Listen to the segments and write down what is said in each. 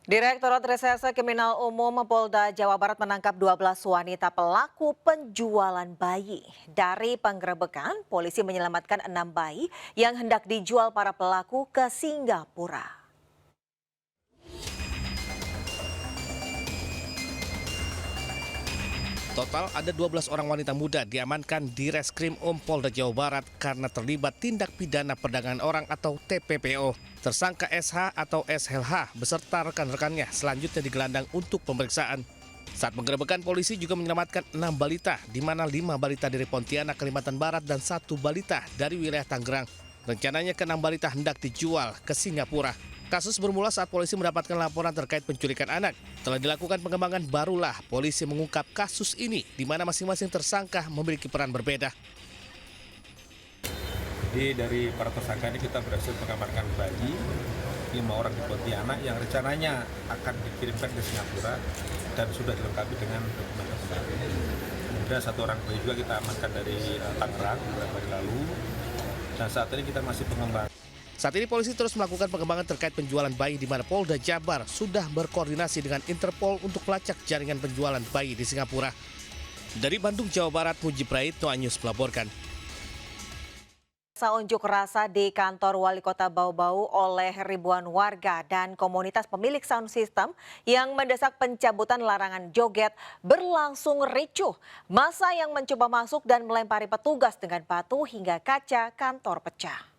Direktorat Reserse Kriminal Umum Polda Jawa Barat menangkap 12 wanita pelaku penjualan bayi. Dari penggerebekan, polisi menyelamatkan 6 bayi yang hendak dijual para pelaku ke Singapura. Total ada 12 orang wanita muda diamankan di Reskrim Polda Jawa Barat karena terlibat tindak pidana perdagangan orang atau TPPO. Tersangka SH atau SLH beserta rekan-rekannya selanjutnya digelandang untuk pemeriksaan. Saat penggerebekan, polisi juga menyelamatkan 6 balita, di mana 5 balita dari Pontianak, Kalimantan Barat dan 1 balita dari wilayah Tangerang. Rencananya ke-6 balita hendak dijual ke Singapura. Kasus bermula saat polisi mendapatkan laporan terkait penculikan anak. Setelah dilakukan pengembangan, barulah polisi mengungkap kasus ini, di mana masing-masing tersangka memiliki peran berbeda. Jadi dari para tersangka ini kita berhasil mengamankan bayi 5 orang di Pontianak yang rencananya akan dikirimkan ke Singapura dan sudah dilengkapi dengan dokumen lengkap. Kemudian 1 orang bayi juga kita amankan dari Tangerang beberapa hari lalu, dan saat ini kita masih pengembangan. Saat ini polisi terus melakukan pengembangan terkait penjualan bayi, di mana Polda Jabar sudah berkoordinasi dengan Interpol untuk melacak jaringan penjualan bayi di Singapura. Dari Bandung, Jawa Barat, Mujib Praitno Anyus melaporkan. Unjuk rasa di kantor Wali Kota Bau-Bau oleh ribuan warga dan komunitas pemilik sound system yang mendesak pencabutan larangan joget berlangsung ricuh. Massa yang mencoba masuk dan melempari petugas dengan batu hingga kaca kantor pecah.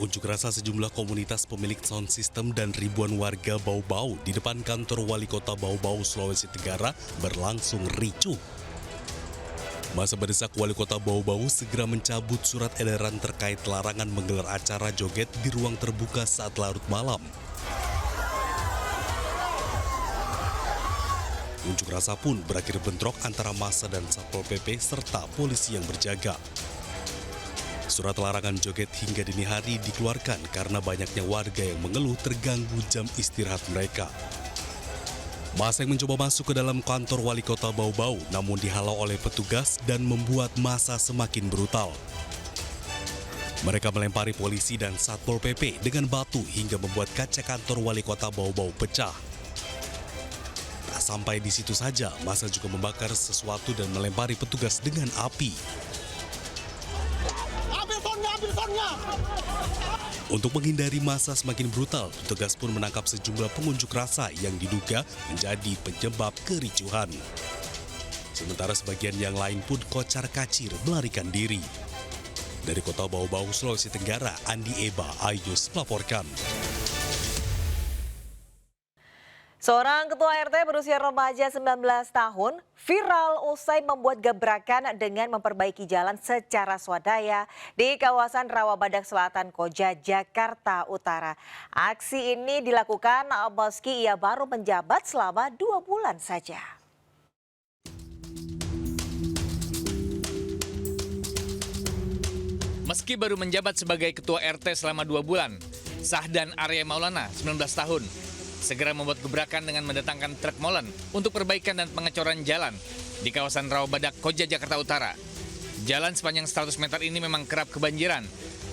Unjuk rasa sejumlah komunitas pemilik sound system dan ribuan warga Bau-Bau di depan kantor Wali Kota Bau-Bau, Sulawesi Tenggara berlangsung ricuh. Massa mendesak Wali Kota Bau-Bau segera mencabut surat edaran terkait larangan menggelar acara joget di ruang terbuka saat larut malam. Unjuk rasa pun berakhir bentrok antara massa dan Satpol PP serta polisi yang berjaga. Surat larangan joget hingga dini hari dikeluarkan karena banyaknya warga yang mengeluh terganggu jam istirahat mereka. Massa yang mencoba masuk ke dalam kantor Wali Kota Bau-Bau namun dihalau oleh petugas dan membuat massa semakin brutal. Mereka melempari polisi dan Satpol PP dengan batu hingga membuat kaca kantor Wali Kota Bau-Bau pecah. Tak sampai di situ saja, massa juga membakar sesuatu dan melempari petugas dengan api. Untuk menghindari massa semakin brutal, petugas pun menangkap sejumlah pengunjuk rasa yang diduga menjadi penyebab kericuhan. Sementara sebagian yang lain pun kocar-kacir melarikan diri. Dari Kota Bau-Bau, Sulawesi Tenggara, Andi Eba Ayus melaporkan. Seorang ketua RT berusia remaja 19 tahun viral usai membuat gebrakan dengan memperbaiki jalan secara swadaya di kawasan Rawabadak Selatan, Koja, Jakarta Utara. Aksi ini dilakukan meski ia baru menjabat selama 2 bulan saja. Meski baru menjabat sebagai ketua RT selama 2 bulan, Sahdan Arya Maulana, 19 tahun, segera membuat gebrakan dengan mendatangkan truk molen untuk perbaikan dan pengecoran jalan di kawasan Rawabadak, Koja, Jakarta Utara. Jalan sepanjang 100 meter ini memang kerap kebanjiran,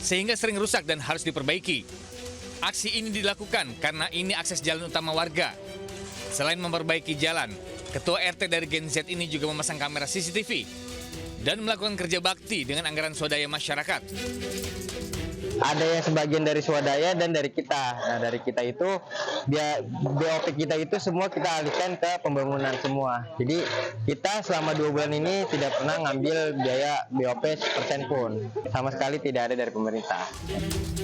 sehingga sering rusak dan harus diperbaiki. Aksi ini dilakukan karena ini akses jalan utama warga. Selain memperbaiki jalan, ketua RT dari Gen Z ini juga memasang kamera CCTV dan melakukan kerja bakti dengan anggaran swadaya masyarakat. Ada yang sebagian dari swadaya dan dari kita. Nah, dari kita itu BOP kita itu semua kita alihkan ke pembangunan semua. Jadi kita selama 2 bulan ini tidak pernah ngambil biaya BOP 1% pun. Sama sekali tidak ada dari pemerintah.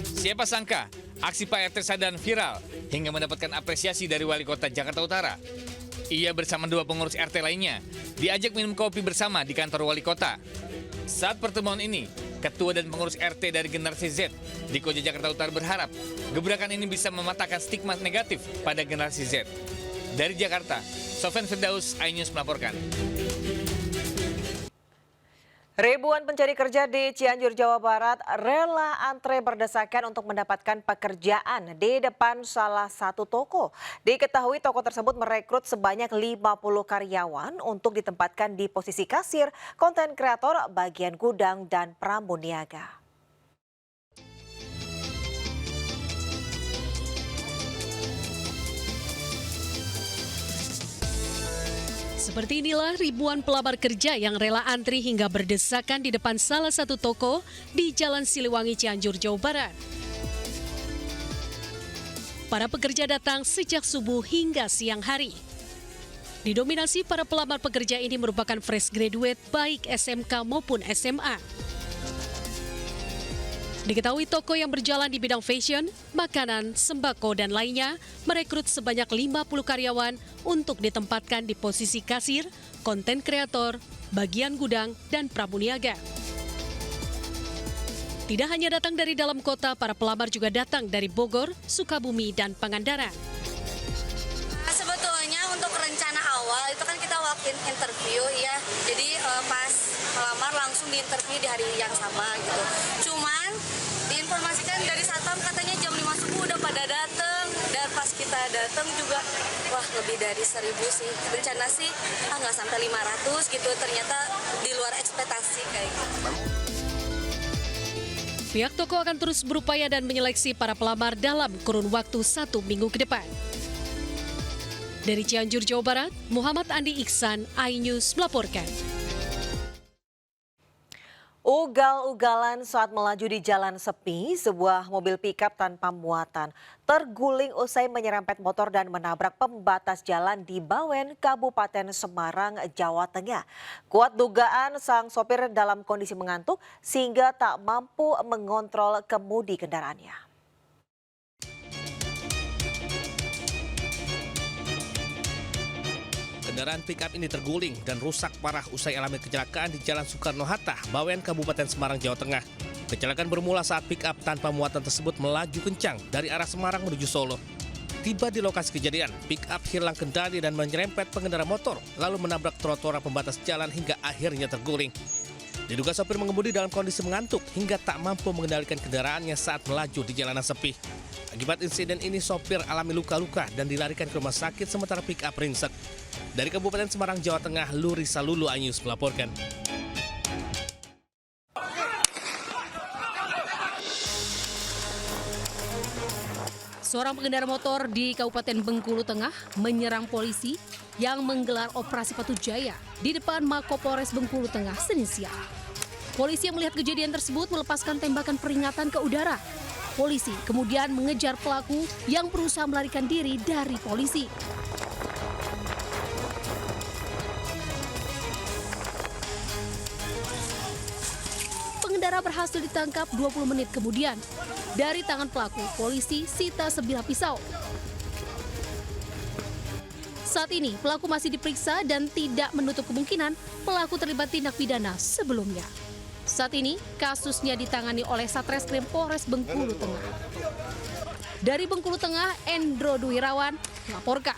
Siapa sangka aksi Pak RT Sahdan viral hingga mendapatkan apresiasi dari Wali Kota Jakarta Utara. Ia bersama 2 pengurus RT lainnya diajak minum kopi bersama di kantor Wali Kota. Saat pertemuan ini, ketua dan pengurus RT dari generasi Z di Koja, Jakarta Utara berharap gebrakan ini bisa mematahkan stigma negatif pada generasi Z. Dari Jakarta, Sofyan Firdaus, iNews melaporkan. Ribuan pencari kerja di Cianjur, Jawa Barat rela antre berdesakan untuk mendapatkan pekerjaan di depan salah satu toko. Diketahui toko tersebut merekrut sebanyak 50 karyawan untuk ditempatkan di posisi kasir, konten kreator, bagian gudang, dan pramuniaga. Seperti inilah ribuan pelamar kerja yang rela antri hingga berdesakan di depan salah satu toko di Jalan Siliwangi, Cianjur, Jawa Barat. Para pekerja datang sejak subuh hingga siang hari. Didominasi para pelamar pekerja ini merupakan fresh graduate baik SMK maupun SMA. Diketahui toko yang berjalan di bidang fashion, makanan, sembako, dan lainnya merekrut sebanyak 50 karyawan untuk ditempatkan di posisi kasir, konten kreator, bagian gudang, dan pramuniaga. Tidak hanya datang dari dalam kota, para pelamar juga datang dari Bogor, Sukabumi, dan Pangandaran. Sebetulnya untuk rencana awal itu kan kita walk-in interview ya, jadi pas melamar langsung diinterview di hari yang sama gitu. Cuman diinformasikan dari Satam katanya jam 5 subuh udah pada datang, dan pas kita datang juga wah lebih dari 1.000 sih. Rencana sih nggak sampai 500 gitu, ternyata di luar ekspektasi kayak gitu. Pihak toko akan terus berupaya dan menyeleksi para pelamar dalam kurun waktu 1 minggu ke depan. Dari Cianjur, Jawa Barat, Muhammad Andi Iksan, iNews melaporkan. Ugal-ugalan saat melaju di jalan sepi, sebuah mobil pickup tanpa muatan terguling usai menyerempet motor dan menabrak pembatas jalan di Bawen, Kabupaten Semarang, Jawa Tengah. Kuat dugaan sang sopir dalam kondisi mengantuk sehingga tak mampu mengontrol kemudi kendaraannya. Kendaraan pickup ini terguling dan rusak parah usai alami kecelakaan di Jalan Soekarno-Hatta, Bawen, Kabupaten Semarang, Jawa Tengah. Kecelakaan bermula saat pickup tanpa muatan tersebut melaju kencang dari arah Semarang menuju Solo. Tiba di lokasi kejadian, pickup hilang kendali dan menyerempet pengendara motor, lalu menabrak trotoar pembatas jalan hingga akhirnya terguling. Diduga sopir mengemudi dalam kondisi mengantuk hingga tak mampu mengendalikan kendaraannya saat melaju di jalanan sepi. Akibat insiden ini, sopir alami luka-luka dan dilarikan ke rumah sakit sementara pickup ringsek. Dari Kabupaten Semarang, Jawa Tengah, Luri Salulu, iNews melaporkan. Seorang pengendara motor di Kabupaten Bengkulu Tengah menyerang polisi yang menggelar operasi Patu Jaya di depan Mako-Polres Bengkulu Tengah Senin siang. Polisi yang melihat kejadian tersebut melepaskan tembakan peringatan ke udara. Polisi kemudian mengejar pelaku yang berusaha melarikan diri dari polisi. Pengendara berhasil ditangkap 20 menit kemudian. Dari tangan pelaku, polisi sita sebilah pisau. Saat ini, pelaku masih diperiksa dan tidak menutup kemungkinan pelaku terlibat tindak pidana sebelumnya. Saat ini, kasusnya ditangani oleh Satreskrim Polres Bengkulu Tengah. Dari Bengkulu Tengah, Endro Duwirawan melaporkan.